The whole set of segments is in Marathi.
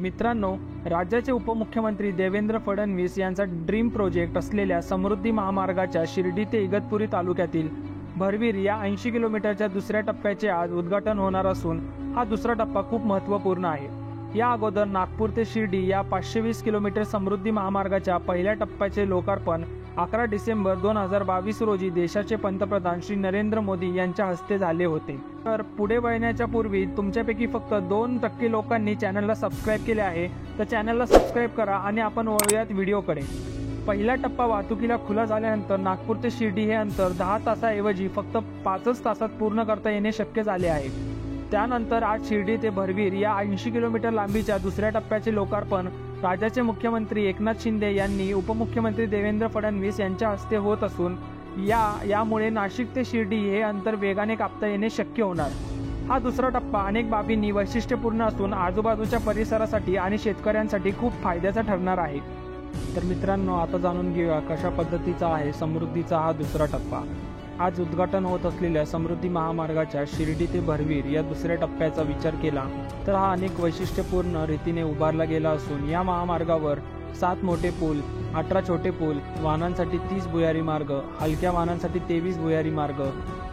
मित्रांनो, राज्याचे उपमुख्यमंत्री देवेंद्र फडणवीस यांचा ड्रीम प्रोजेक्ट असलेल्या समृद्धी महामार्गाच्या शिर्डी ते इगतपुरी तालुक्यातील भरवीर या 80 किलोमीटरच्या दुसऱ्या टप्प्याचे आज उद्घाटन होणार असून हा दुसरा टप्पा खूप महत्त्वपूर्ण आहे। या अगोदर नागपूर ते शिर्डी या 520 किलोमीटर समृद्धी महामार्गाच्या पहिल्या टप्प्याचे लोकार्पण 11 डिसेंबर 2022 रोजी देशाचे पंतप्रधान श्री नरेंद्र मोदी यांच्या हस्ते झाले होते। तर पुढे वळण्याच्या पूर्वी तुमच्यापैकी फक्त 2% लोकांनी चॅनलला सबस्क्राईब केले आहे, तर चॅनलला सबस्क्राईब करा आणि आपण वळूयात व्हिडिओकडे। पहिला टप्पा वाहतुकीला खुला झाल्यानंतर नागपूर ते शिर्डी हे अंतर 10 तासाऐवजी फक्त 5 तासात पूर्ण करता येणे शक्य झाले आहे। त्यानंतर आज शिर्डी ते भरवीर या 80 किलोमीटर लांबीच्या दुसऱ्या टप्प्याचे लोकार्पण राज्याचे मुख्यमंत्री एकनाथ शिंदे यांनी उपमुख्यमंत्री देवेंद्र फडणवीस यांच्या हस्ते होत असून यामुळे नाशिक ते शिर्डी हे अंतर वेगाने कापता येणे शक्य होणार। हा दुसरा टप्पा अनेक बाबींनी वैशिष्ट्यपूर्ण असून आजूबाजूच्या परिसरासाठी आणि शेतकऱ्यांसाठी खूप फायद्याचा ठरणार आहे। तर मित्रांनो, आता जाणून घेऊया कशा पद्धतीचा आहे समृद्धीचा हा दुसरा टप्पा। आज उद्घाटन होत असलेल्या समृद्धी महामार्गाच्या शिर्डी ते भरवीर या दुसऱ्या टप्प्याचा विचार केला तर हा अनेक वैशिष्ट्यपूर्ण रीतीने उभारला गेला असून या महामार्गावर 7 मोठे पूल, 18 छोटे पूल, वाहनांसाठी 30 भुयारी मार्ग, हलक्या वाहनांसाठी 23 भुयारी मार्ग,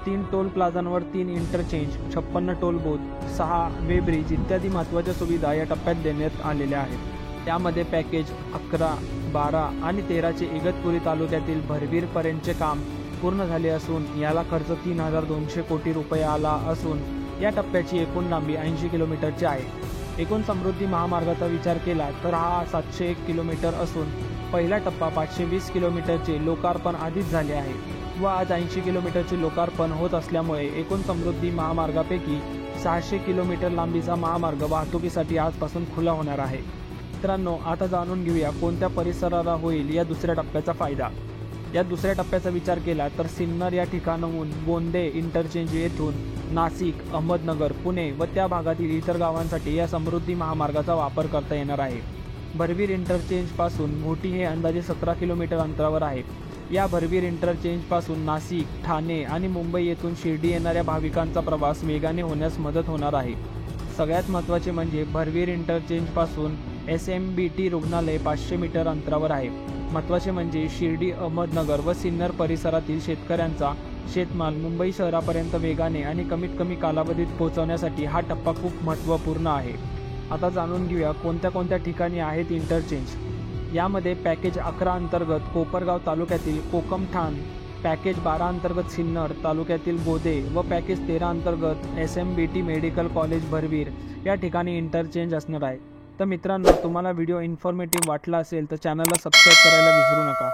3 टोल प्लाझांवर 3 इंटरचेंज, 56 टोल बूथ, 6 वे ब्रिज इत्यादी महत्त्वाच्या सुविधा या टप्प्यात देण्यात आलेल्या आहेत। त्यामध्ये पॅकेज 11, 12 आणि 13 चे इगतपुरी तालुक्यातील भरवीरपर्यंतचे काम पूर्ण झाले असून याला खर्च 3200 कोटी रुपये आला असून या टप्प्याची एकूण लांबी 80 किलोमीटरची आहे। एकूण समृद्धी महामार्गाचा विचार केला तर हा 701 किलोमीटर असून पहिला टप्पा 520 किलोमीटरचे लोकार्पण आधीच झाले आहे व आज 80 किलोमीटरचे लोकार्पण होत असल्यामुळे एकूण समृद्धी महामार्गापैकी 600 किलोमीटर लांबीचा महामार्ग वाहतुकीसाठी आजपासून खुला होणार आहे। मित्रांनो, आता जाणून घेऊया कोणत्या परिसराला होईल या दुसऱ्या टप्प्याचा फायदा। या दुसऱ्या टप्प्याचा विचार केला तर सिन्नर या ठिकाणाहून गोंदे इंटरचेंज येथून नाशिक, अहमदनगर, पुणे व त्या भागातील इतर गावांसाठी या समृद्धी महामार्गाचा वापर करता येणार आहे। भरवीर इंटरचेंजपासून घोटी हे अंदाजे 17 किलोमीटर अंतरावर आहे। या भरवीर इंटरचेंजपासून नाशिक, ठाणे आणि मुंबई येथून शिर्डी येणाऱ्या भाविकांचा प्रवास वेगाने होण्यास मदत होणार आहे। सगळ्यात महत्त्वाचे म्हणजे भरवीर इंटरचेंजपासून SMBT रुग्णालय 500 मीटर अंतरावर आहे। महत्त्वाचे म्हणजे शिर्डी, अहमदनगर व सिन्नर परिसरातील शेतकऱ्यांचा शेतमाल मुंबई शहरापर्यंत वेगाने आणि कमीत कमी कालावधीत पोहोचवण्यासाठी हा टप्पा खूप महत्त्वपूर्ण आहे। आता जाणून घेऊया कोणत्या कोणत्या ठिकाणी आहेत इंटरचेंज। यामध्ये पॅकेज 11 अंतर्गत कोपरगाव तालुक्यातील कोकमठाण, पॅकेज 12 अंतर्गत सिन्नर तालुक्यातील गोदे व पॅकेज 13 अंतर्गत SMBT मेडिकल कॉलेज भरवीर या ठिकाणी इंटरचेंज असणार आहे। तर मित्रांनो, तुम्हाला व्हिडिओ इन्फॉर्मेटिव्ह वाटला असेल तर चॅनलला सबस्क्राईब करायला विसरू नका।